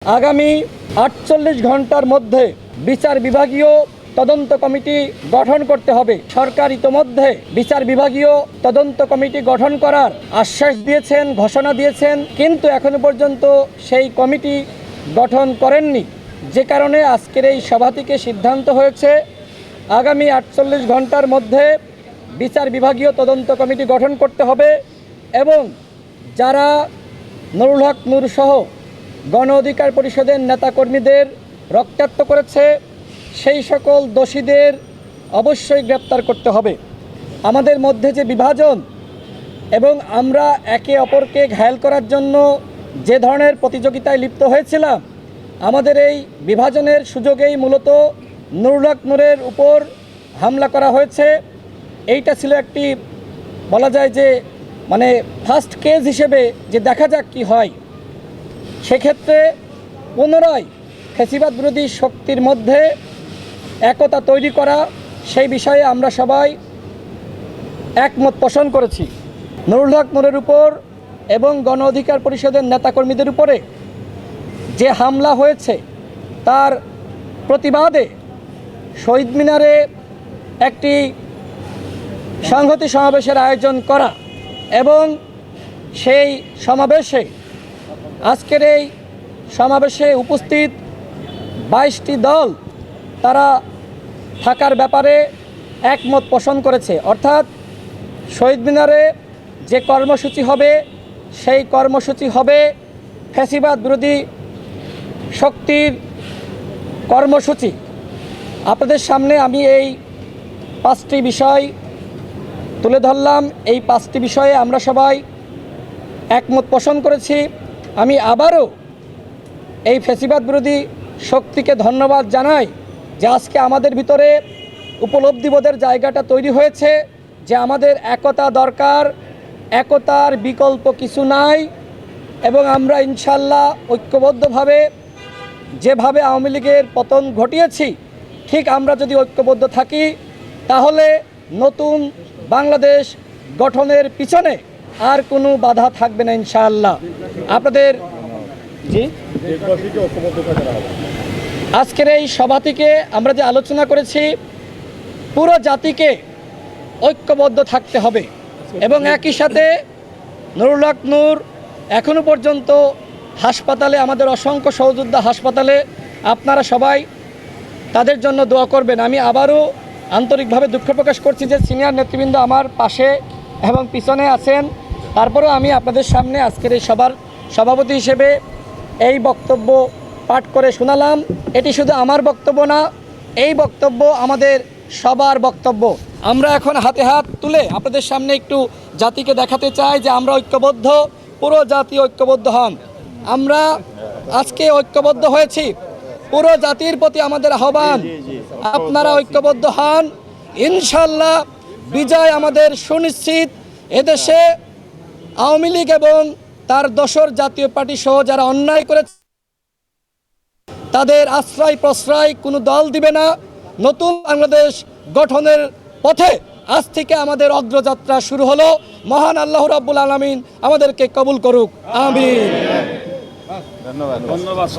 আগামী ৪৮ ঘন্টার মধ্যে বিচার বিভাগীয় তদন্ত কমিটি গঠন করতে হবে। সরকার ইতোমধ্যে বিচার বিভাগীয় তদন্ত কমিটি গঠন করার আশ্বাস দিয়েছেন, ঘোষণা দিয়েছেন, কিন্তু এখনো পর্যন্ত সেই কমিটি গঠন করেননি। যে কারণে আজকের এই সভা থেকে সিদ্ধান্ত হয়েছে আগামী ৪৮ ঘন্টার মধ্যে বিচার বিভাগীয় তদন্ত কমিটি গঠন করতে হবে এবং যারা নুরুল হক নূর সহ গণ অধিকার পরিষদের নেতাকর্মীদের রক্তাক্ত করেছে সেই সকল দোষীদের অবশ্যই গ্রেপ্তার করতে হবে। আমাদের মধ্যে যে বিভাজন এবং আমরা একে অপরকে ঘায়েল করার জন্য যে ধরনের প্রতিযোগিতায় লিপ্ত হয়েছিলাম, আমাদের এই বিভাজনের সুযোগেই মূলত নুরুল হক নূরের উপর হামলা করা হয়েছে। এইটা ছিল একটি বলা যায় যে ফার্স্ট কেস হিসেবে যে দেখা যাক কি হয়। সেক্ষেত্রে পুনরায় ফ্যাসিবাদ বিরোধী শক্তির মধ্যে একতা তৈরি করা, সেই বিষয়ে আমরা সবাই একমত পোষণ করেছি। নুরুল হক নূরের উপর এবং গণ অধিকার পরিষদের নেতাকর্মীদের উপরে যে হামলা হয়েছে তার প্রতিবাদে শহীদ মিনারে একটি সংহতি সমাবেশের আয়োজন করা এবং সেই সমাবেশে আজকের এই সমাবেশে উপস্থিত 22টি দল তারা থাকার ব্যাপারে একমত পোষণ করেছে। অর্থাৎ শহীদ মিনারে যে কর্মসূচি হবে সেই কর্মসূচি হবে ফ্যাসিবাদ বিরোধী শক্তির কর্মসূচি। আপনাদের সামনে আমি এই 5টি বিষয় তুলে ধরলাম। এই 5টি বিষয়ে আমরা সবাই একমত পোষণ করেছি। আমি আবারও এই ফ্যাসিবাদ বিরোধী শক্তিকে ধন্যবাদ জানাই যে আজকে আমাদের ভিতরে উপলব্ধিবোধের জায়গাটা তৈরি হয়েছে যে আমাদের একতা দরকার, একতার বিকল্প কিছু নাই এবং আমরা ইনশাল্লাহ ঐক্যবদ্ধভাবে যেভাবে আওয়ামী লীগের পতন ঘটিয়েছি ঠিক আমরা যদি ঐক্যবদ্ধ থাকি তাহলে নতুন বাংলাদেশ গঠনের পিছনে আর কোনো বাধা থাকবে না ইনশাআল্লাহ। আপনাদের আজকের এই সভা থেকে আমরা যে আলোচনা করেছি পুরো জাতিকে ঐক্যবদ্ধ থাকতে হবে এবং একই সাথে নুরুল হক নূর এখনো পর্যন্ত হাসপাতালে, আমাদের অসংখ্য সহযোদ্ধা হাসপাতালে, আপনারা সবাই তাদের জন্য দোয়া করবেন। আমি আবারও আন্তরিকভাবে দুঃখ প্রকাশ করছি যে সিনিয়র নেতৃবৃন্দ আমার পাশে এবং পিছনে আছেন। তারপরেও আমি আপনাদের সামনে আজকের এই সভার সভাপতি হিসেবে এই বক্তব্য পাঠ করে শোনালাম। এটি শুধু আমার বক্তব্য না, এই বক্তব্য আমাদের সবার বক্তব্য। আমরা এখন হাতে হাত তুলে আপনাদের সামনে একটু জাতিকে দেখাতে চাই যে আমরা ঐক্যবদ্ধ, পুরো জাতি ঐক্যবদ্ধ হন। আমরা আজকে ঐক্যবদ্ধ হয়েছি, পুরো জাতির প্রতি আমাদের আহ্বান, আপনারা ঐক্যবদ্ধ হন। ইনশাল্লাহ বিজয় আমাদের সুনিশ্চিত। এদেশে আওয়ামী লীগ এবং তার দোসর জাতীয় পার্টি সহ যারা অন্যায় করেছে তাদের আশ্রয় প্রশ্রয় কোনো দল দিবে না। নতুন বাংলাদেশ গঠনের পথে আজ থেকে আমাদের অগ্রযাত্রা শুরু হলো। মহান আল্লাহ রাব্বুল আলামিন আমাদেরকে কবুল করুক, আমিন। ধন্যবাদ।